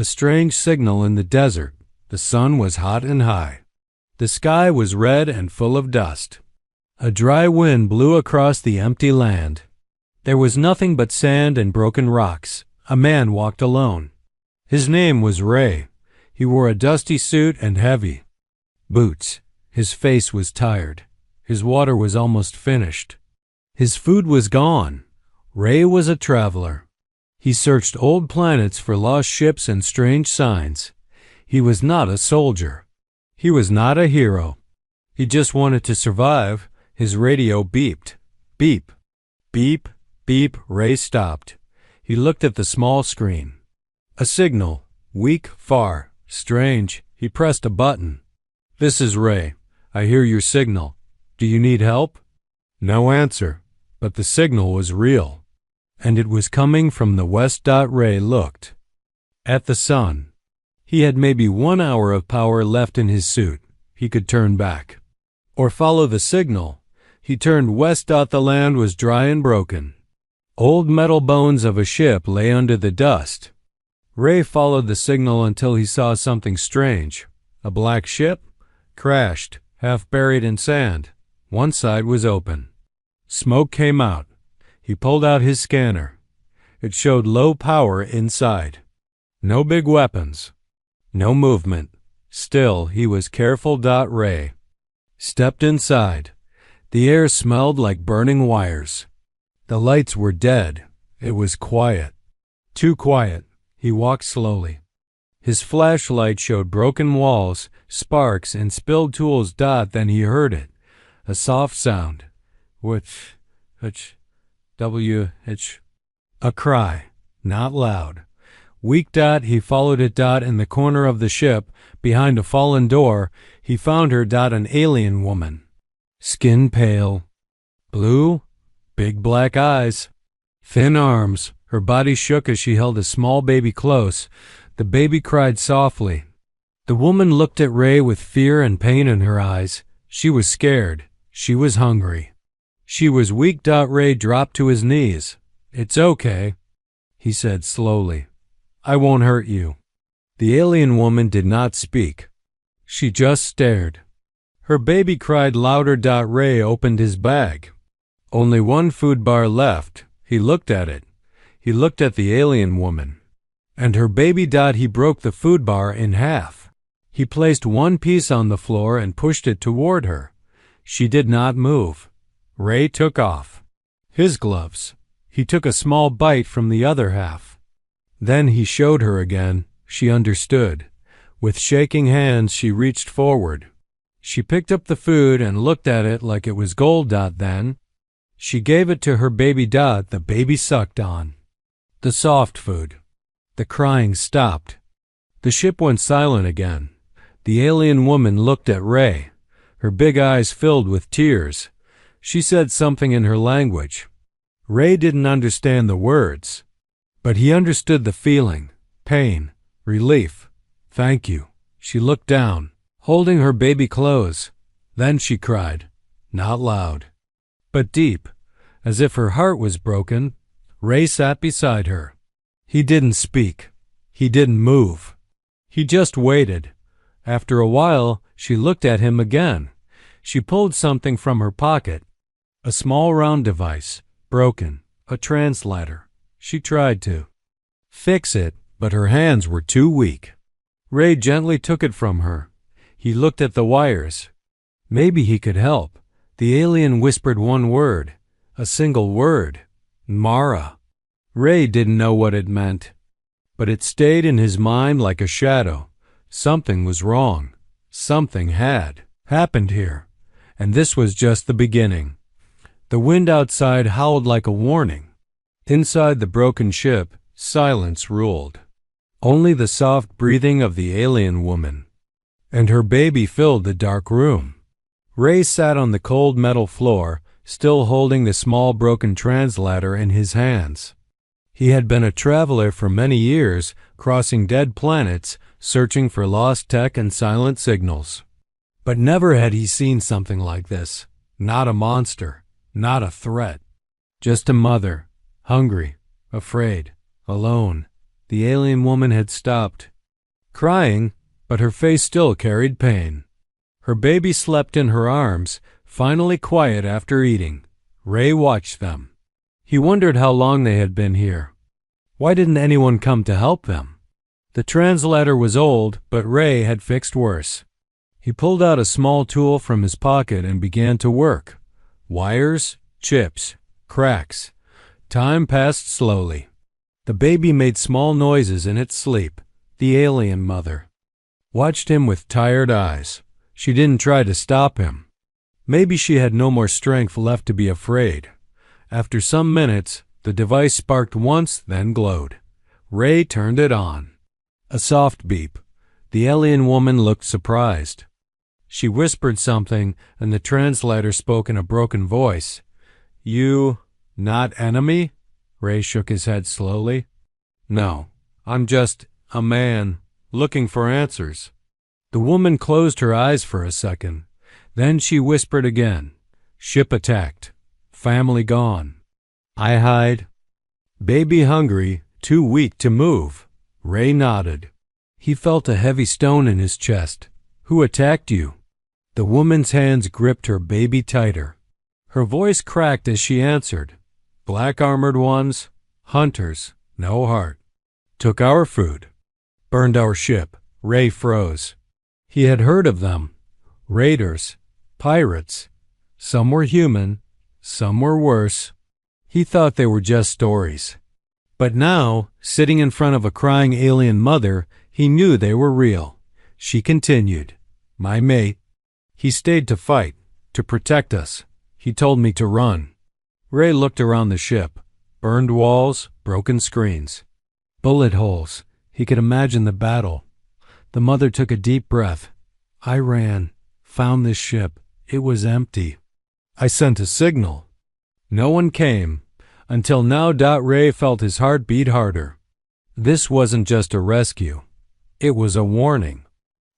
A strange signal in the desert. The sun was hot and high. The sky was red and full of dust. A dry wind blew across the empty land. There was nothing but sand and broken rocks. A man walked alone. His name was Ray. He wore a dusty suit and heavy boots. His face was tired. His water was almost finished. His food was gone. Ray was a traveler. He searched old planets for lost ships and strange signs. He was not a soldier. He was not a hero. He just wanted to survive. His radio beeped. Beep. Beep. Beep. Ray stopped. He looked at the small screen. A signal. Weak, far, strange. He pressed a button. "This is Ray. I hear your signal. Do you need help?" No answer, but the signal was real. And it was coming from the west. Ray looked at the sun. He had maybe 1 hour of power left in his suit. He could turn back or follow the signal. He turned west. The land was dry and broken. Old metal bones of a ship lay under the dust. Ray followed the signal until he saw something strange. A black ship, crashed, half buried in sand. One side was open. Smoke came out. He pulled out his scanner. It showed low power inside. No big weapons. No movement. Still, he was careful. Ray stepped inside. The air smelled like burning wires. The lights were dead. It was quiet. Too quiet. He walked slowly. His flashlight showed broken walls, sparks, and spilled tools. Then he heard it. A soft sound. Which, a cry. Not loud. Weak. He followed it. In the corner of the ship, behind a fallen door, he found her. An alien woman. Skin pale. Blue. Big black eyes. Thin arms. Her body shook as she held a small baby close. The baby cried softly. The woman looked at Ray with fear and pain in her eyes. She was scared. She was hungry. She was weak. Ray dropped to his knees. "It's okay," he said slowly. "I won't hurt you." The alien woman did not speak. She just stared. Her baby cried louder. Ray opened his bag. Only one food bar left. He looked at it. He looked at the alien woman. And her baby. He broke the food bar in half. He placed one piece on the floor and pushed it toward her. She did not move. Ray took off his gloves. He took a small bite from the other half. Then he showed her again. She understood. With shaking hands, she reached forward. She picked up the food and looked at it like it was gold. Then she gave it to her baby. The baby sucked on the soft food. The crying stopped. The ship went silent again. The alien woman looked at Ray. Her big eyes filled with tears. She said something in her language. Ray didn't understand the words, but he understood the feeling. Pain, relief, thank you. She looked down, holding her baby close. Then she cried, not loud, but deep, as if her heart was broken. Ray sat beside her. He didn't speak. He didn't move. He just waited. After a while, she looked at him again. She pulled something from her pocket. A small round device, broken, a translator. She tried to fix it, but her hands were too weak. Ray gently took it from her. He looked at the wires. Maybe he could help. The alien whispered one word, a single word, Mara. Ray didn't know what it meant, but it stayed in his mind like a shadow. Something was wrong. Something had happened here, and this was just the beginning. The wind outside howled like a warning. Inside the broken ship, silence ruled. Only the soft breathing of the alien woman and her baby filled the dark room. Ray sat on the cold metal floor, still holding the small broken translator in his hands. He had been a traveler for many years, crossing dead planets, searching for lost tech and silent signals. But never had he seen something like this. Not a monster, not a threat. Just a mother, hungry, afraid, alone. The alien woman had stopped crying, but her face still carried pain. Her baby slept in her arms, finally quiet after eating. Ray watched them. He wondered how long they had been here. Why didn't anyone come to help them? The translator was old, but Ray had fixed worse. He pulled out a small tool from his pocket and began to work. Wires, chips, cracks. Time passed slowly. The baby made small noises in its sleep. The alien mother watched him with tired eyes. She didn't try to stop him. Maybe she had no more strength left to be afraid. After some minutes, the device sparked once, then glowed. Ray turned it on. A soft beep. The alien woman looked surprised. She whispered something, and the translator spoke in a broken voice. "You not enemy?" Ray shook his head slowly. "No, I'm just a man looking for answers." The woman closed her eyes for a second. Then she whispered again. "Ship attacked. Family gone. I hide. Baby hungry, too weak to move." Ray nodded. He felt a heavy stone in his chest. "Who attacked you?" The woman's hands gripped her baby tighter. Her voice cracked as she answered. "Black armored ones, hunters, no heart. Took our food. Burned our ship." Ray froze. He had heard of them. Raiders, pirates. Some were human, some were worse. He thought they were just stories. But now, sitting in front of a crying alien mother, he knew they were real. She continued, "My mate. He stayed to fight, to protect us. He told me to run." Ray looked around the ship. Burned walls, broken screens. Bullet holes. He could imagine the battle. The mother took a deep breath. "I ran, found this ship. It was empty. I sent a signal. No one came. Until now. Ray felt his heart beat harder. This wasn't just a rescue. It was a warning.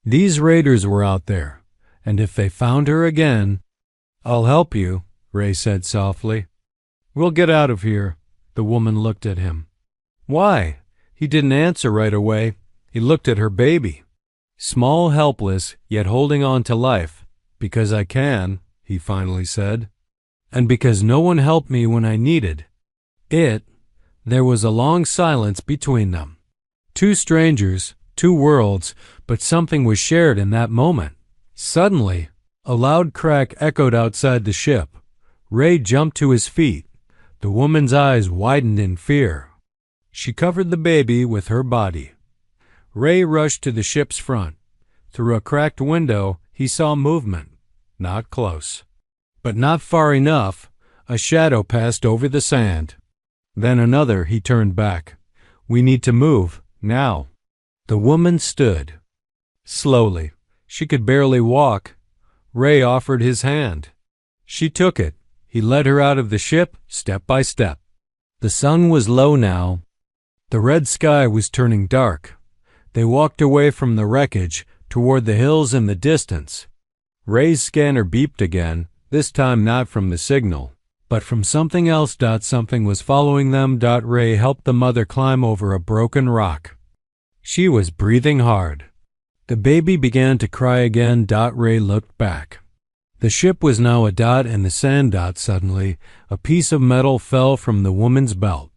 These raiders were out there, and if they found her again— "I'll help you," Ray said softly. "We'll get out of here." The woman looked at him. "Why?" He didn't answer right away. He looked at her baby. Small, helpless, yet holding on to life. "Because I can," he finally said. "And because no one helped me when I needed it." There was a long silence between them. Two strangers, two worlds, but something was shared in that moment. Suddenly, a loud crack echoed outside the ship. Ray jumped to his feet. The woman's eyes widened in fear. She covered the baby with her body. Ray rushed to the ship's front. Through a cracked window, he saw movement. Not close, but not far enough. A shadow passed over the sand. Then another. He turned back. "We need to move, now." The woman stood. Slowly. She could barely walk. Ray offered his hand. She took it. He led her out of the ship, step by step. The sun was low now. The red sky was turning dark. They walked away from the wreckage, toward the hills in the distance. Ray's scanner beeped again, this time not from the signal, but from something else. Something was following them. Ray helped the mother climb over a broken rock. She was breathing hard. The baby began to cry again. Ray looked back. The ship was now a dot in the sand. Suddenly, a piece of metal fell from the woman's belt.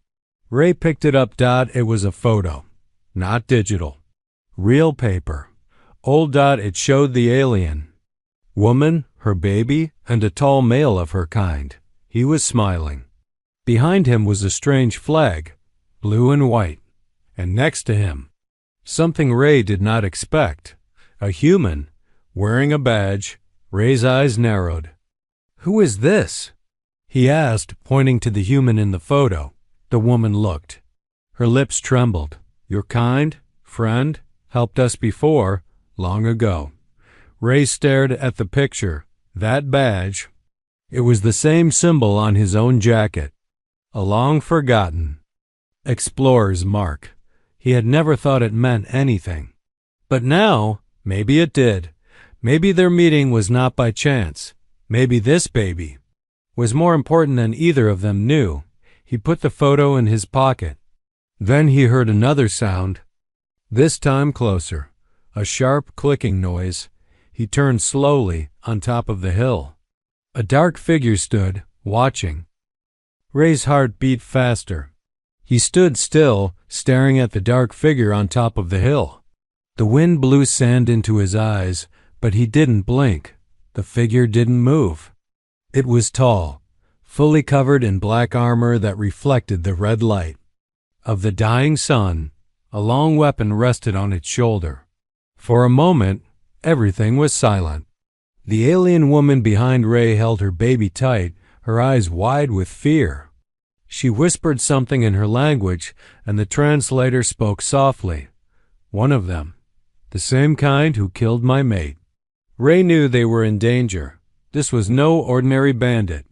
Ray picked it up. It was a photo. Not digital. Real paper. Old. It showed the alien woman, her baby, and a tall male of her kind. He was smiling. Behind him was a strange flag, blue and white. And next to him, something Ray did not expect. A human, wearing a badge. Ray's eyes narrowed. "Who is this?" he asked, pointing to the human in the photo. The woman looked. Her lips trembled. "Your kind friend helped us before, long ago." Ray stared at the picture. That badge. It was the same symbol on his own jacket. A long-forgotten explorer's mark. He had never thought it meant anything. But now, maybe it did. Maybe their meeting was not by chance. Maybe this baby was more important than either of them knew. He put the photo in his pocket. Then he heard another sound, this time closer, a sharp clicking noise. He turned slowly on top of the hill. A dark figure stood, watching. Ray's heart beat faster. He stood still, staring at the dark figure on top of the hill. The wind blew sand into his eyes, but he didn't blink. The figure didn't move. It was tall, fully covered in black armor that reflected the red light of the dying sun. A long weapon rested on its shoulder. For a moment, everything was silent. The alien woman behind Ray held her baby tight, her eyes wide with fear. She whispered something in her language, and the translator spoke softly. One of them, the same kind who killed my mate. Ray knew they were in danger. This was no ordinary bandit.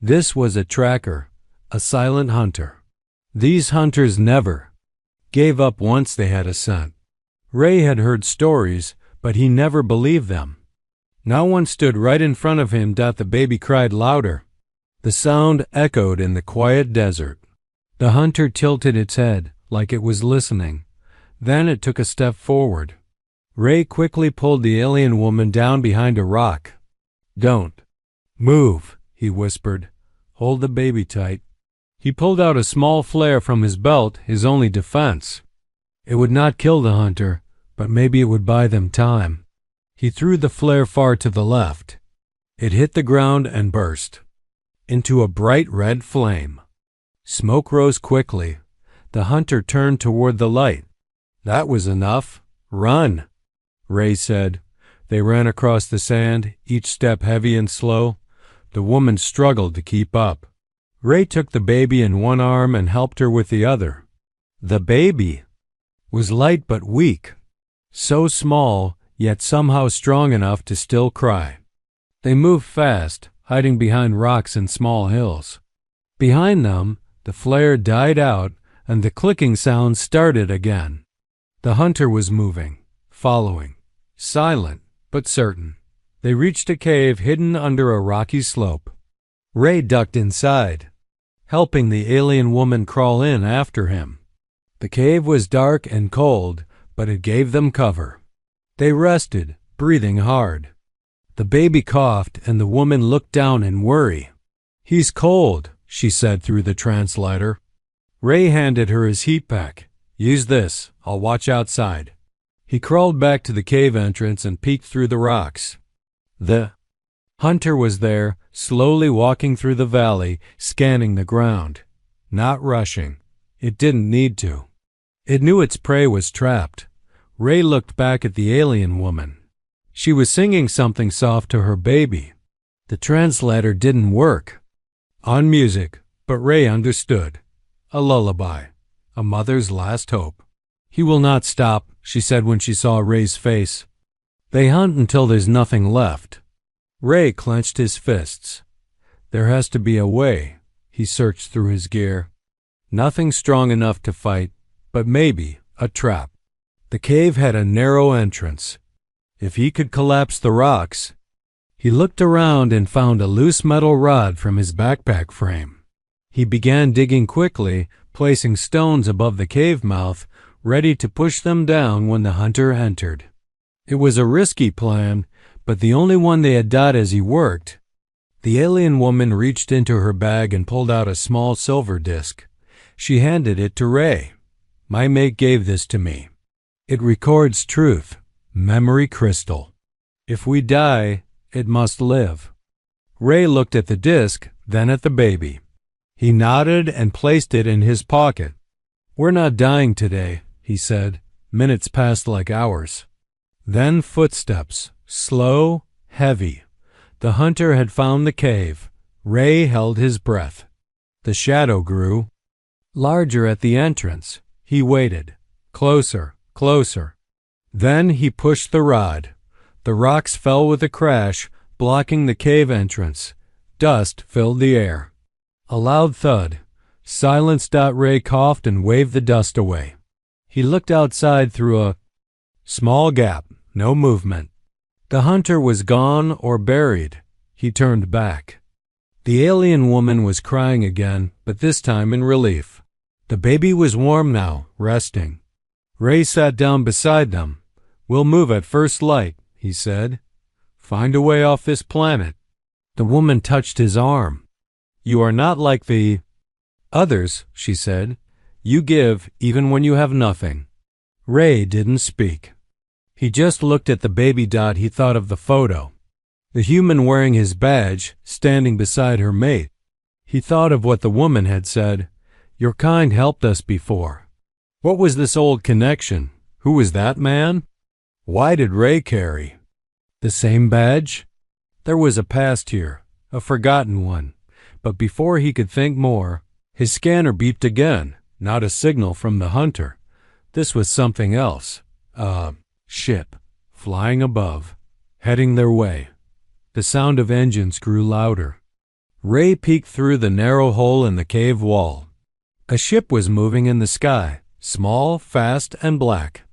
This was a tracker, a silent hunter. These hunters never gave up once they had a scent. Ray had heard stories, but he never believed them. Now one stood right in front of him. The baby cried louder. The sound echoed in the quiet desert. The hunter tilted its head like it was listening. Then it took a step forward. Ray quickly pulled the alien woman down behind a rock. "Don't move," he whispered. "Hold the baby tight." He pulled out a small flare from his belt, his only defense. It would not kill the hunter, but maybe it would buy them time. He threw the flare far to the left. It hit the ground and burst into a bright red flame. Smoke rose quickly. The hunter turned toward the light. "That was enough. Run," Ray said. They ran across the sand, each step heavy and slow. The woman struggled to keep up. Ray took the baby in one arm and helped her with the other. The baby was light but weak, so small, yet somehow strong enough to still cry. They moved fast, hiding behind rocks and small hills. Behind them, the flare died out and the clicking sound started again. The hunter was moving, following, silent but certain. They reached a cave hidden under a rocky slope. Ray ducked inside, helping the alien woman crawl in after him. The cave was dark and cold, but it gave them cover. They rested, breathing hard. The baby coughed, and the woman looked down in worry. "He's cold," she said through the translator. Ray handed her his heat pack. "Use this. I'll watch outside." He crawled back to the cave entrance and peeked through the rocks. The hunter was there, slowly walking through the valley, scanning the ground. Not rushing. It didn't need to. It knew its prey was trapped. Ray looked back at the alien woman. She was singing something soft to her baby. The translator didn't work on music, but Ray understood. A lullaby, a mother's last hope. "He will not stop," she said when she saw Ray's face. "They hunt until there's nothing left." Ray clenched his fists. There has to be a way. He searched through his gear. Nothing strong enough to fight, but maybe a trap. The cave had a narrow entrance. If he could collapse the rocks. He looked around and found a loose metal rod from his backpack frame. He began digging quickly, placing stones above the cave mouth, ready to push them down when the hunter entered. It was a risky plan, but the only one they had done as he worked. The alien woman reached into her bag and pulled out a small silver disc. She handed it to Ray. "My mate gave this to me. It records truth. Memory crystal. If we die, it must live." Ray looked at the disc, then at the baby. He nodded and placed it in his pocket. "We're not dying today," he said. Minutes passed like hours. Then footsteps, slow, heavy. The hunter had found the cave. Ray held his breath. The shadow grew larger at the entrance. He waited. Closer, closer. Then he pushed the rod. The rocks fell with a crash, blocking the cave entrance. Dust filled the air. A loud thud. Silenced. Ray coughed and waved the dust away. He looked outside through a small gap. No movement. The hunter was gone or buried. He turned back. The alien woman was crying again, but this time in relief. The baby was warm now, resting. Ray sat down beside them. "We'll move at first light," he said. "Find a way off this planet." The woman touched his arm. "You are not like the others," she said. "You give even when you have nothing." Ray didn't speak. He just looked at the baby. He thought of the photo. The human wearing his badge, standing beside her mate. He thought of what the woman had said. "Your kind helped us before." What was this old connection? Who was that man? Why did Ray carry the same badge? There was a past here, a forgotten one. But before he could think more, his scanner beeped again. Not a signal from the hunter. This was something else. A ship, flying above, heading their way. The sound of engines grew louder. Ray peeked through the narrow hole in the cave wall. A ship was moving in the sky, small, fast, and black.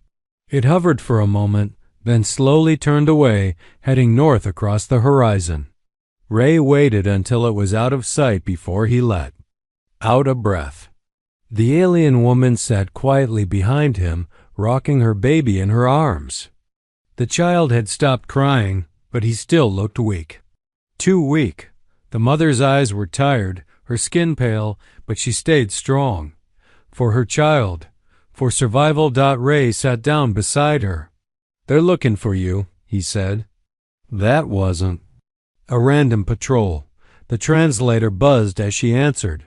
It hovered for a moment, then slowly turned away, heading north across the horizon. Ray waited until it was out of sight before he let out a breath. The alien woman sat quietly behind him, rocking her baby in her arms. The child had stopped crying, but he still looked weak. Too weak. The mother's eyes were tired, her skin pale, but she stayed strong. For her child, for survival. Ray sat down beside her. "They're looking for you," he said. That wasn't a random patrol. The translator buzzed as she answered.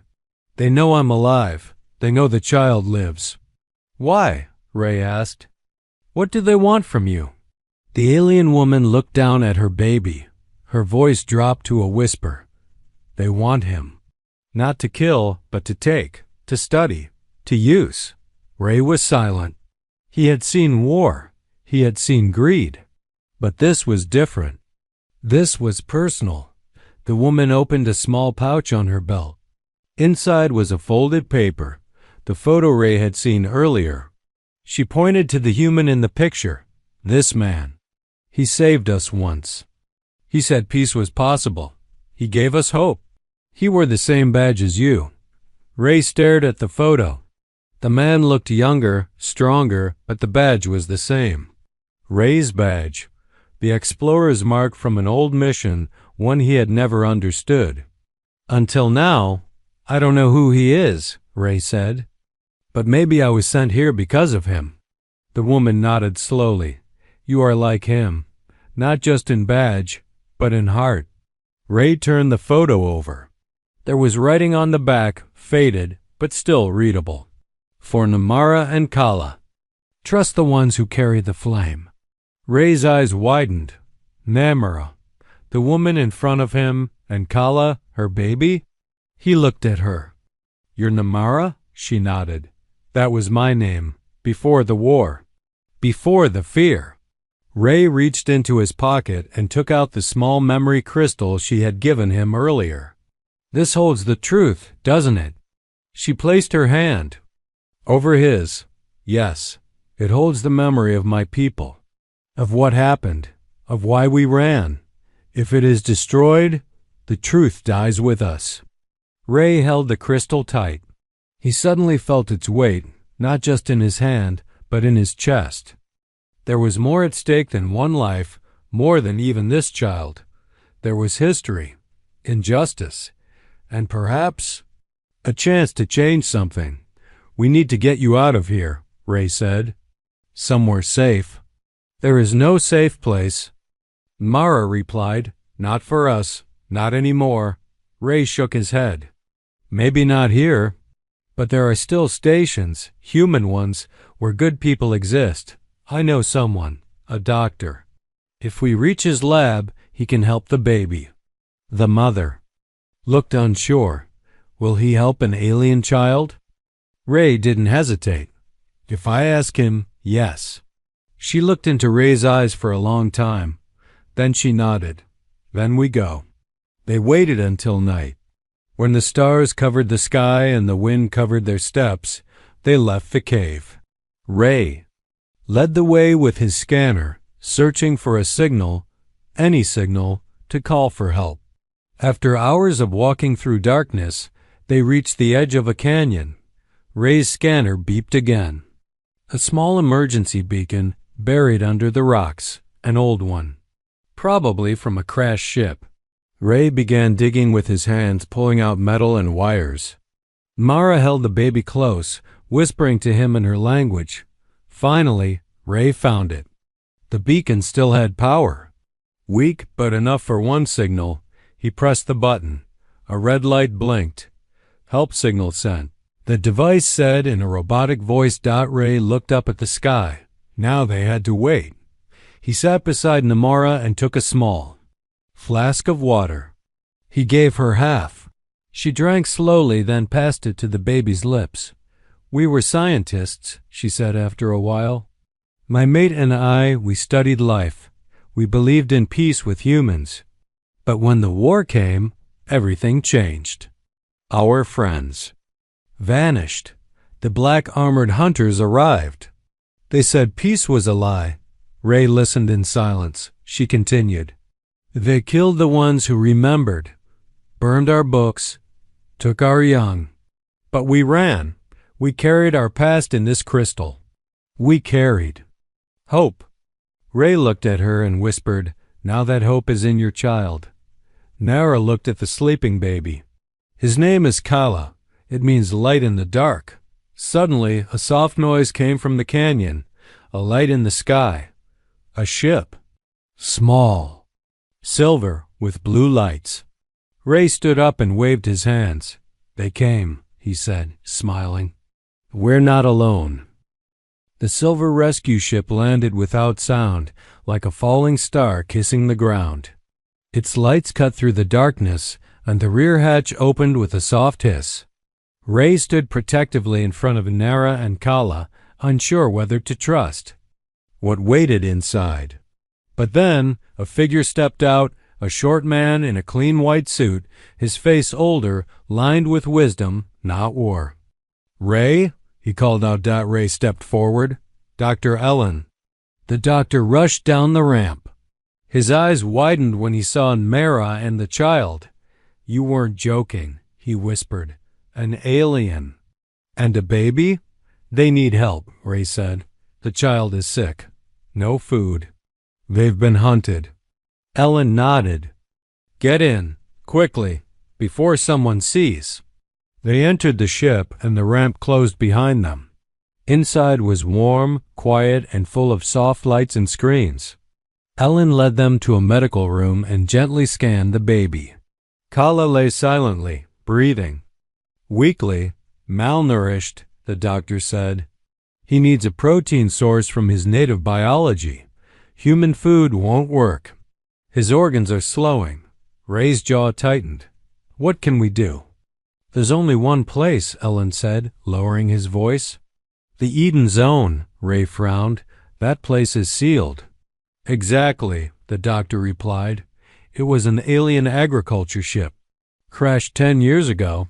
"They know I'm alive. They know the child lives." "Why?" Ray asked. "What do they want from you?" The alien woman looked down at her baby. Her voice dropped to a whisper. "They want him. Not to kill, but to take, to study, to use." Ray was silent. He had seen war. He had seen greed. But this was different. This was personal. The woman opened a small pouch on her belt. Inside was a folded paper, the photo Ray had seen earlier. She pointed to the human in the picture. "This man. He saved us once. He said peace was possible. He gave us hope. He wore the same badge as you." Ray stared at the photo. The man looked younger, stronger, but the badge was the same. Ray's badge. The explorer's mark from an old mission, one he had never understood. "Until now, I don't know who he is," Ray said. "But maybe I was sent here because of him." The woman nodded slowly. "You are like him, not just in badge, but in heart." Ray turned the photo over. There was writing on the back, faded, but still readable. "For Namara and Kala. Trust the ones who carry the flame." Ray's eyes widened. Namara, the woman in front of him, and Kala, her baby? He looked at her. "You're Namara?" She nodded. "That was my name, before the war, before the fear." Ray reached into his pocket and took out the small memory crystal she had given him earlier. "This holds the truth, doesn't it?" She placed her hand over his. "Yes, it holds the memory of my people, of what happened, of why we ran. If it is destroyed, the truth dies with us." Ray held the crystal tight. He suddenly felt its weight, not just in his hand, but in his chest. There was more at stake than one life, more than even this child. There was history, injustice, and perhaps a chance to change something. "We need to get you out of here," Ray said. "Somewhere safe." "There is no safe place," Mara replied. "Not for us, not anymore." Ray shook his head. "Maybe not here, but there are still stations, human ones, where good people exist. I know someone, a doctor. If we reach his lab, he can help the baby." The mother looked unsure. Will he help an alien child? Ray didn't hesitate. "If I ask him, yes." She looked into Ray's eyes for a long time. Then she nodded. "Then we go." They waited until night. When the stars covered the sky and the wind covered their steps, they left the cave. Ray led the way with his scanner, searching for a signal, any signal, to call for help. After hours of walking through darkness, they reached the edge of a canyon. Ray's scanner beeped again. A small emergency beacon buried under the rocks, an old one, probably from a crashed ship. Ray began digging with his hands, pulling out metal and wires. Mara held the baby close, whispering to him in her language. Finally, Ray found it. The beacon still had power. Weak, but enough for one signal. He pressed the button. A red light blinked. Help signal sent. The device said in a robotic voice. Ray looked up at the sky. Now they had to wait. He sat beside Namara and took a small flask of water. He gave her half. She drank slowly, then passed it to the baby's lips. We were scientists, she said after a while. My mate and I, we studied life. We believed in peace with humans. But when the war came, everything changed. Our friends vanished. The black armored hunters arrived. They said peace was a lie. Ray listened in silence. She continued. They killed the ones who remembered, burned our books, took our young. But we ran. We carried our past in this crystal. We carried hope. Ray looked at her and whispered, now that hope is in your child. Nara looked at the sleeping baby. His name is Kala. It means light in the dark. Suddenly, a soft noise came from the canyon, a light in the sky. A ship. Small. Silver, with blue lights. Ray stood up and waved his hands. They came, he said, smiling. We're not alone. The silver rescue ship landed without sound, like a falling star kissing the ground. Its lights cut through the darkness, and the rear hatch opened with a soft hiss. Ray stood protectively in front of Nara and Kala, unsure whether to trust what waited inside. But then a figure stepped out, a short man in a clean white suit, his face older, lined with wisdom, not war. Ray, he called out. Ray stepped forward. Dr. Ellen. The doctor rushed down the ramp. His eyes widened when he saw Mara and the child. You weren't joking, he whispered. An alien. And a baby? They need help, Ray said. The child is sick. No food. They've been hunted. Ellen nodded. Get in, quickly, before someone sees. They entered the ship and the ramp closed behind them. Inside was warm, quiet, and full of soft lights and screens. Ellen led them to a medical room and gently scanned the baby. Kala lay silently, breathing. Weakly, malnourished, the doctor said. He needs a protein source from his native biology. Human food won't work. His organs are slowing. Ray's jaw tightened. What can we do? There's only one place, Ellen said, lowering his voice. The Eden Zone, Ray frowned. That place is sealed. Exactly, the doctor replied. It was an alien agriculture ship. Crashed 10 years ago.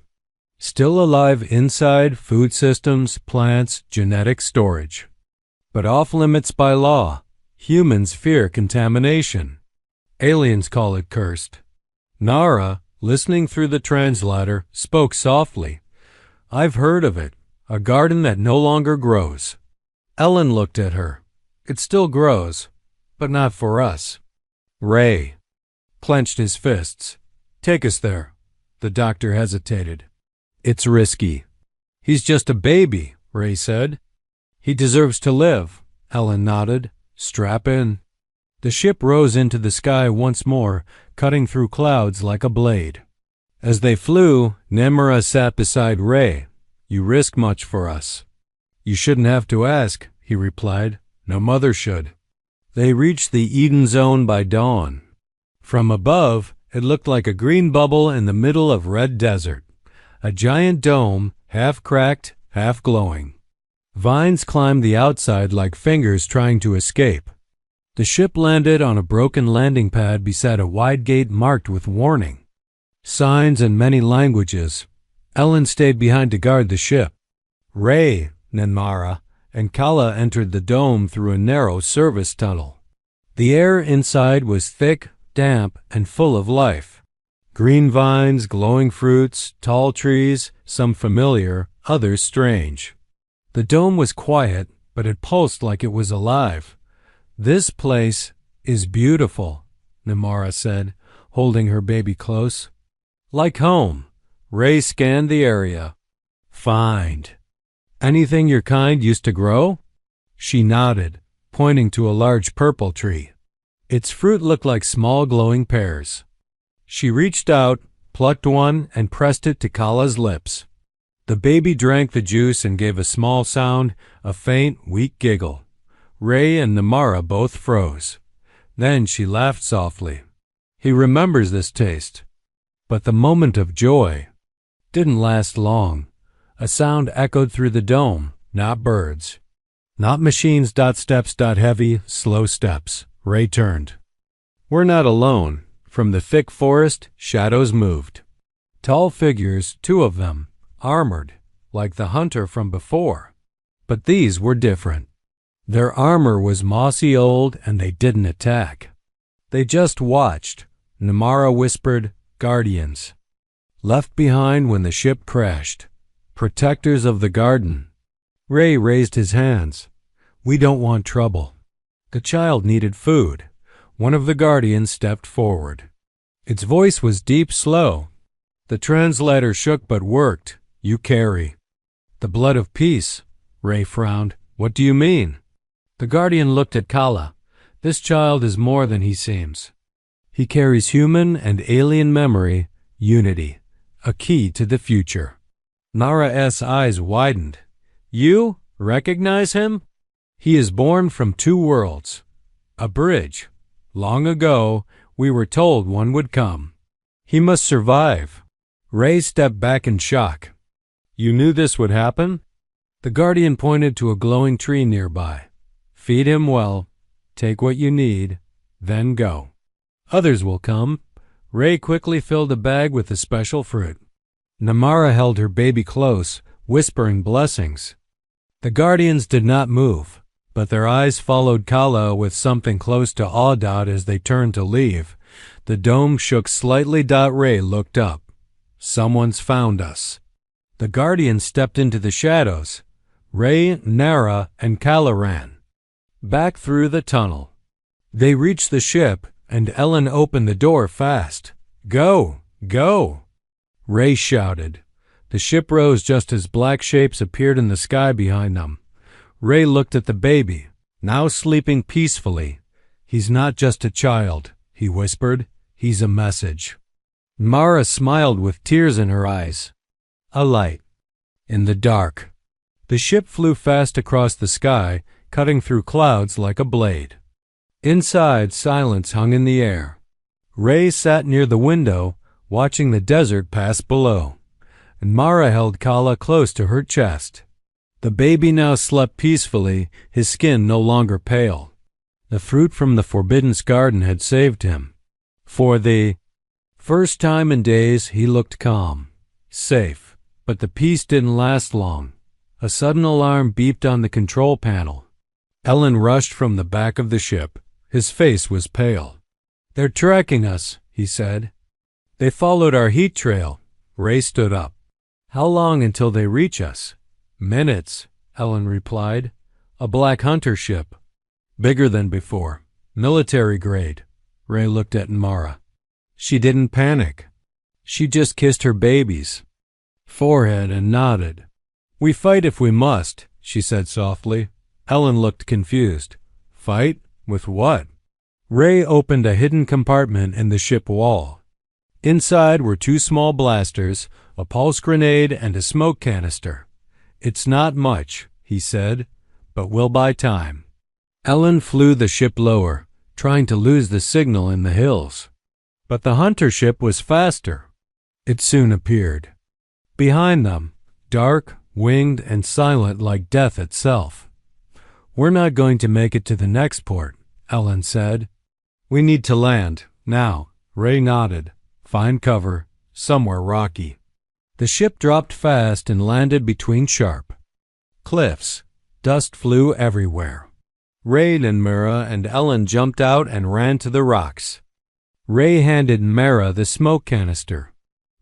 Still alive inside, food systems, plants, genetic storage. But off limits by law. Humans fear contamination. Aliens call it cursed. Nara, listening through the translator, spoke softly. I've heard of it. A garden that no longer grows. Ellen looked at her. It still grows, but not for us. Ray clenched his fists. Take us there. The doctor hesitated. It's risky. He's just a baby, Ray said. He deserves to live, Ellen nodded. Strap in. The ship rose into the sky once more, cutting through clouds like a blade. As they flew, Nemura sat beside Ray. You risk much for us. You shouldn't have to ask, he replied. No mother should. They reached the Eden Zone by dawn. From above, it looked like a green bubble in the middle of red desert. A giant dome, half cracked, half glowing. Vines climbed the outside like fingers trying to escape. The ship landed on a broken landing pad beside a wide gate marked with warning. Signs in many languages. Ellen stayed behind to guard the ship. Ray, Nenmara, and Kala entered the dome through a narrow service tunnel. The air inside was thick, damp, and full of life. Green vines, glowing fruits, tall trees, some familiar, others strange. The dome was quiet, but it pulsed like it was alive. "This place is beautiful," Namara said, holding her baby close. "Like home." Ray scanned the area. "Find anything your kind used to grow?" She nodded, pointing to a large purple tree. Its fruit looked like small glowing pears. She reached out, plucked one, and pressed it to Kala's lips. The baby drank the juice and gave a small sound, a faint, weak giggle. Ray and Namara both froze. Then she laughed softly. He remembers this taste. But the moment of joy didn't last long. A sound echoed through the dome, not birds. Not machines. Steps. Heavy, slow steps. Ray turned. "We're not alone." From the thick forest, shadows moved. Tall figures, two of them, armored, like the hunter from before. But these were different. Their armor was mossy old, and they didn't attack. They just watched. Namara whispered, "Guardians. Left behind when the ship crashed. Protectors of the garden." Ray raised his hands. "We don't want trouble." The child needed food. One of the guardians stepped forward. Its voice was deep, slow. The translator shook but worked. "You carry the blood of peace." Ray frowned. "What do you mean?" The guardian looked at Kala. "This child is more than he seems. He carries human and alien memory, unity, a key to the future." Nara's eyes widened. "You recognize him?" "He is born from two worlds. A bridge. Long ago, we were told one would come. He must survive." Ray stepped back in shock. "You knew this would happen?" The guardian pointed to a glowing tree nearby. "Feed him well. Take what you need. Then go. Others will come." Ray quickly filled a bag with the special fruit. Namara held her baby close, whispering blessings. The guardians did not move, but their eyes followed Kala with something close to awe. As they turned to leave, the dome shook slightly. Ray looked up. "Someone's found us." The guardians stepped into the shadows. Ray, Nara, and Kala ran back through the tunnel. They reached the ship, and Ellen opened the door fast. "Go! Go!" Ray shouted. The ship rose just as black shapes appeared in the sky behind them. Ray looked at the baby, now sleeping peacefully. "He's not just a child," he whispered. "He's a message." Mara smiled with tears in her eyes. A light. In the dark. The ship flew fast across the sky, cutting through clouds like a blade. Inside, silence hung in the air. Ray sat near the window, watching the desert pass below, and Mara held Kala close to her chest. The baby now slept peacefully, his skin no longer pale. The fruit from the forbidden garden had saved him. For the first time in days, he looked calm, safe. But the peace didn't last long. A sudden alarm beeped on the control panel. Ellen rushed from the back of the ship. His face was pale. "They're tracking us," he said. "They followed our heat trail." Ray stood up. "How long until they reach us?" "Minutes," Ellen replied. "A black hunter ship. Bigger than before. Military grade." Ray looked at Mara. She didn't panic. She just kissed her baby's forehead and nodded. "We fight if we must," she said softly. Ellen looked confused. "Fight? With what?" Ray opened a hidden compartment in the ship wall. Inside were two small blasters, a pulse grenade, and a smoke canister. "It's not much," he said, "but we'll buy time." Ellen flew the ship lower, trying to lose the signal in the hills. But the hunter ship was faster. It soon appeared. Behind them, dark, winged, and silent like death itself. "We're not going to make it to the next port," Ellen said. "We need to land, now." Ray nodded. "Find cover, somewhere rocky." The ship dropped fast and landed between sharp cliffs. Dust flew everywhere. Ray and Mara and Ellen jumped out and ran to the rocks. Ray handed Mara the smoke canister.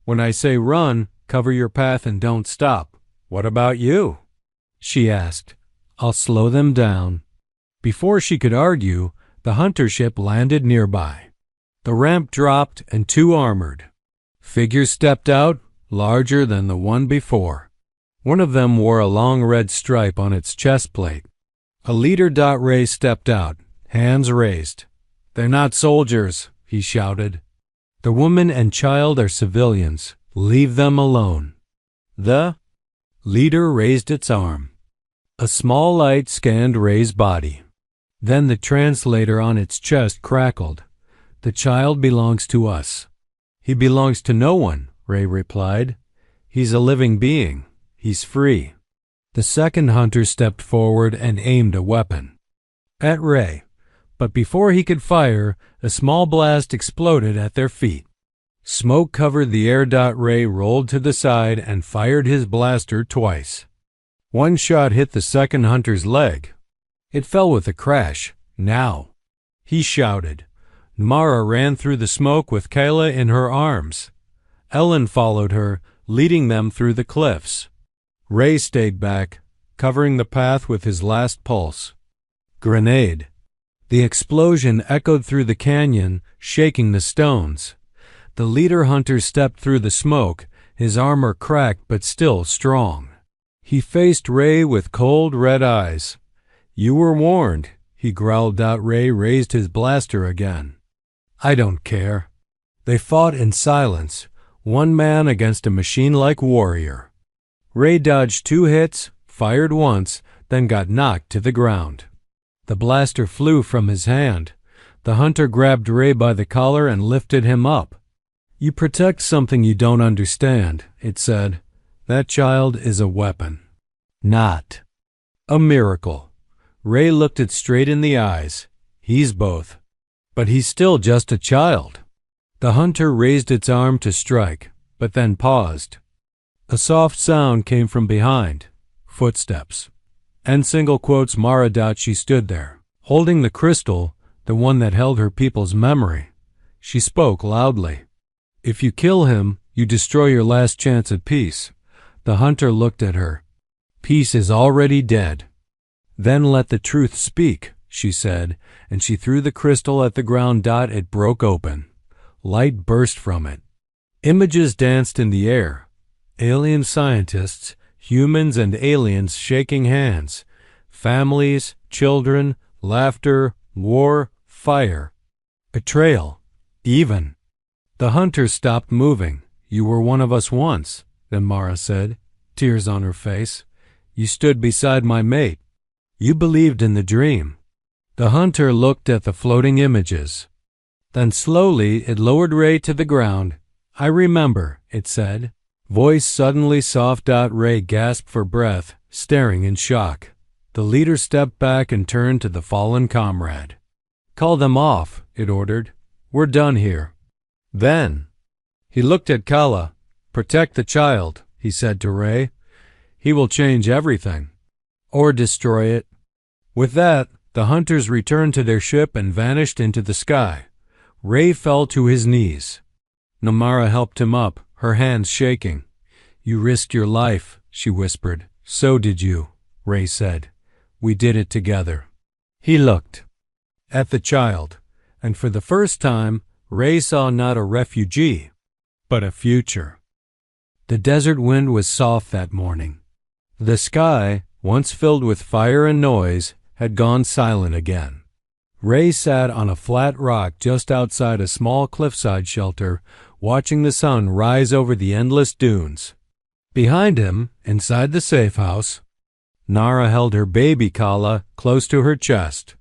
"When I say run, cover your path and don't stop," "What about you?" she asked. "I'll slow them down." Before she could argue, the hunter ship landed nearby. The ramp dropped and two armored figures stepped out, larger than the one before. One of them wore a long red stripe on its chest plate. A leader. Ray stepped out, hands raised. "They're not soldiers," he shouted. "The woman and child are civilians. Leave them alone." The leader raised its arm. A small light scanned Ray's body. Then the translator on its chest crackled. "The child belongs to us." "He belongs to no one," Ray replied. "He's a living being. He's free." The second hunter stepped forward and aimed a weapon at Ray, but before he could fire, a small blast exploded at their feet. Smoke covered the air. Ray rolled to the side and fired his blaster twice. One shot hit the second hunter's leg. It fell with a crash. "Now!" he shouted. Mara ran through the smoke with Kayla in her arms. Ellen followed her, leading them through the cliffs. Ray stayed back, covering the path with his last pulse. Grenade. The explosion echoed through the canyon, shaking the stones. The leader hunter stepped through the smoke, his armor cracked but still strong. He faced Ray with cold red eyes. "You were warned," he growled out. Ray raised his blaster again. "I don't care." They fought in silence, one man against a machine-like warrior. Ray dodged 2 hits, fired once, then got knocked to the ground. The blaster flew from his hand. The hunter grabbed Ray by the collar and lifted him up. "You protect something you don't understand," it said. "That child is a weapon, not a miracle." Ray looked it straight in the eyes. "He's both. But he's still just a child." The hunter raised its arm to strike, but then paused. A soft sound came from behind. Footsteps. And single quotes Mara. She stood there, holding the crystal, the one that held her people's memory. She spoke loudly. "If you kill him, you destroy your last chance at peace." The hunter looked at her. "Peace is already dead." "Then let the truth speak," she said, and she threw the crystal at the ground. It broke open. Light burst from it. Images danced in the air. Alien scientists, humans and aliens shaking hands. Families, children, laughter, war, fire. Betrayal, even. The hunter stopped moving. "You were one of us once," then Mara said, tears on her face. "You stood beside my mate. You believed in the dream." The hunter looked at the floating images. Then slowly it lowered Ray to the ground. "I remember," it said. Voice suddenly soft. Ray gasped for breath, staring in shock. The leader stepped back and turned to the fallen comrade. "Call them off," it ordered. "We're done here." Then he looked at Kala. "Protect the child," he said to Ray. "He will change everything. Or destroy it." With that, the hunters returned to their ship and vanished into the sky. Ray fell to his knees. Namara helped him up, her hands shaking. "You risked your life," she whispered. "So did you," Ray said. "We did it together." He looked at the child, and for the first time, Ray saw not a refugee, but a future. The desert wind was soft that morning. The sky, once filled with fire and noise, had gone silent again. Ray sat on a flat rock just outside a small cliffside shelter, watching the sun rise over the endless dunes. Behind him, inside the safe house, Nara held her baby Kala close to her chest.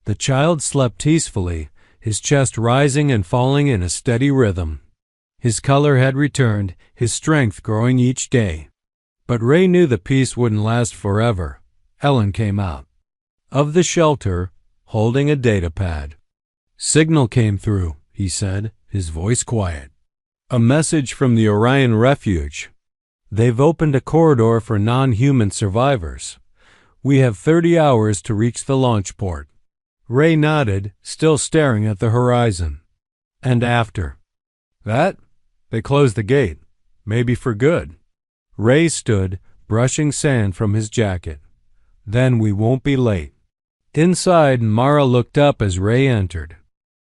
The child slept peacefully, his chest rising and falling in a steady rhythm. His color had returned, his strength growing each day. But Ray knew the peace wouldn't last forever. Ellen came out of the shelter, holding a data pad. "Signal came through," he said, his voice quiet. "A message from the Orion Refuge. They've opened a corridor for non-human survivors. We have 30 hours to reach the launch port." Ray nodded, still staring at the horizon. "And after that, they close the gate, maybe for good." Ray stood, brushing sand from his jacket. Then we won't be late. Inside, Mara looked up as Ray entered.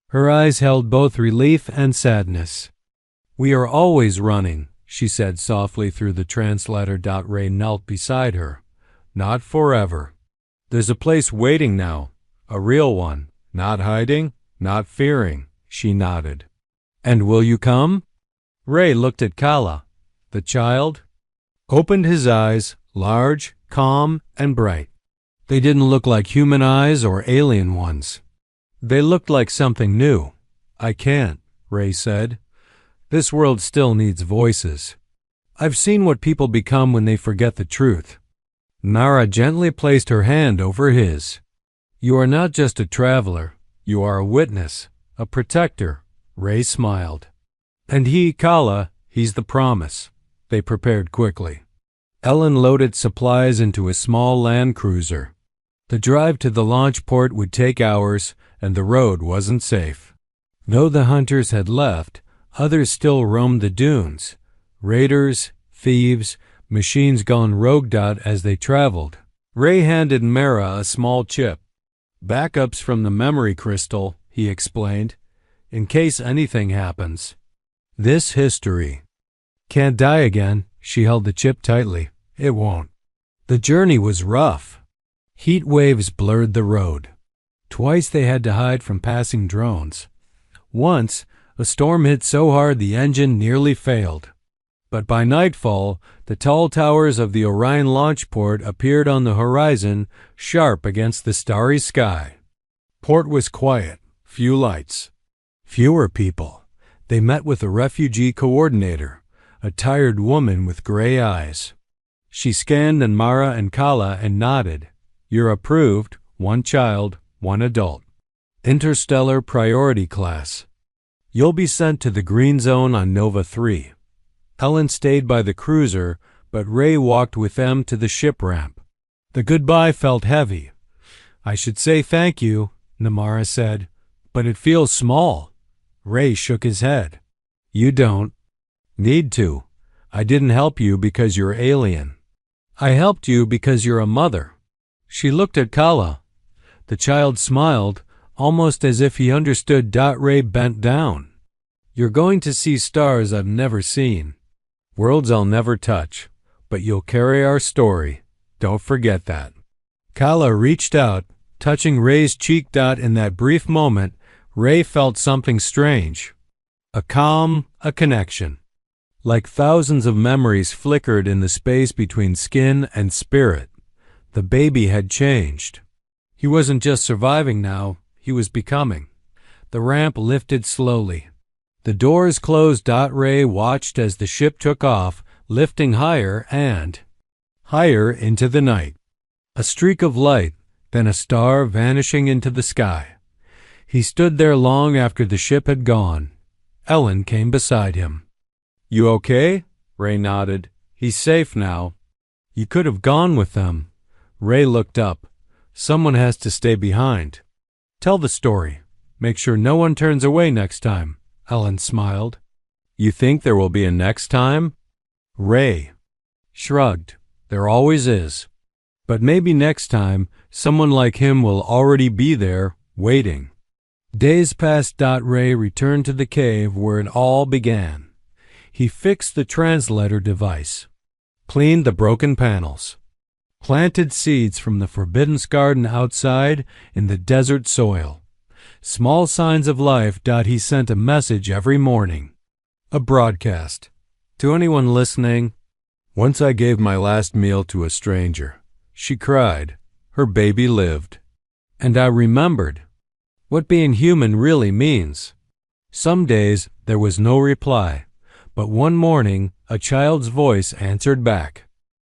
Her eyes held both relief and sadness. We are always running, she said softly through the translator. Ray knelt beside her. Not forever. There's a place waiting now, a real one, not hiding, not fearing, she nodded. And will you come? Ray looked at Kala. The child opened his eyes, large, calm, and bright. They didn't look like human eyes or alien ones. They looked like something new. I can't, Ray said. This world still needs voices. I've seen what people become when they forget the truth. Nara gently placed her hand over his. You are not just a traveler. You are a witness, a protector. Ray smiled. And he, Kala, he's the promise. They prepared quickly. Ellen loaded supplies into a small land cruiser. The drive to the launch port would take hours, and the road wasn't safe. Though the hunters had left, others still roamed the dunes. Raiders, thieves, machines gone rogue. As they traveled, Ray handed Mara a small chip. Backups from the memory crystal, he explained, in case anything happens. This history. Can't die again. She held the chip tightly. It won't. The journey was rough. Heat waves blurred the road. Twice they had to hide from passing drones. Once, a storm hit so hard the engine nearly failed. But by nightfall, the tall towers of the Orion launch port appeared on the horizon, sharp against the starry sky. Port was quiet, few lights, fewer people. They met with a refugee coordinator, a tired woman with gray eyes. She scanned Mara and Kala and nodded. You're approved, 1 child, 1 adult. Interstellar priority class. You'll be sent to the green zone on Nova 3. Ellen stayed by the cruiser, but Ray walked with them to the ship ramp. The goodbye felt heavy. I should say thank you, Namara said, but it feels small. Ray shook his head. You don't need to. I didn't help you because you're alien. I helped you because you're a mother. She looked at Kala. The child smiled, almost as if he understood. Ray bent down. You're going to see stars I've never seen. Worlds I'll never touch, but you'll carry our story. Don't forget that. Kala reached out, touching Ray's cheek. In that brief moment, Ray felt something strange. A calm, a connection. Like thousands of memories flickered in the space between skin and spirit. The baby had changed. He wasn't just surviving now, he was becoming. The ramp lifted slowly. The doors closed. Ray watched as the ship took off, lifting higher and higher into the night. A streak of light, then a star vanishing into the sky. He stood there long after the ship had gone. Ellen came beside him. You okay? Ray nodded. He's safe now. You could have gone with them. Ray looked up. Someone has to stay behind. Tell the story. Make sure no one turns away next time. Ellen smiled. You think there will be a next time? Ray shrugged. There always is. But maybe next time, someone like him will already be there, waiting. Days passed. Ray returned to the cave where it all began. He fixed the translator device, cleaned the broken panels, planted seeds from the forbidden garden outside in the desert soil. Small signs of life. He sent a message every morning. A broadcast. To anyone listening, once I gave my last meal to a stranger. She cried. Her baby lived. And I remembered what being human really means. Some days there was no reply, but one morning a child's voice answered back.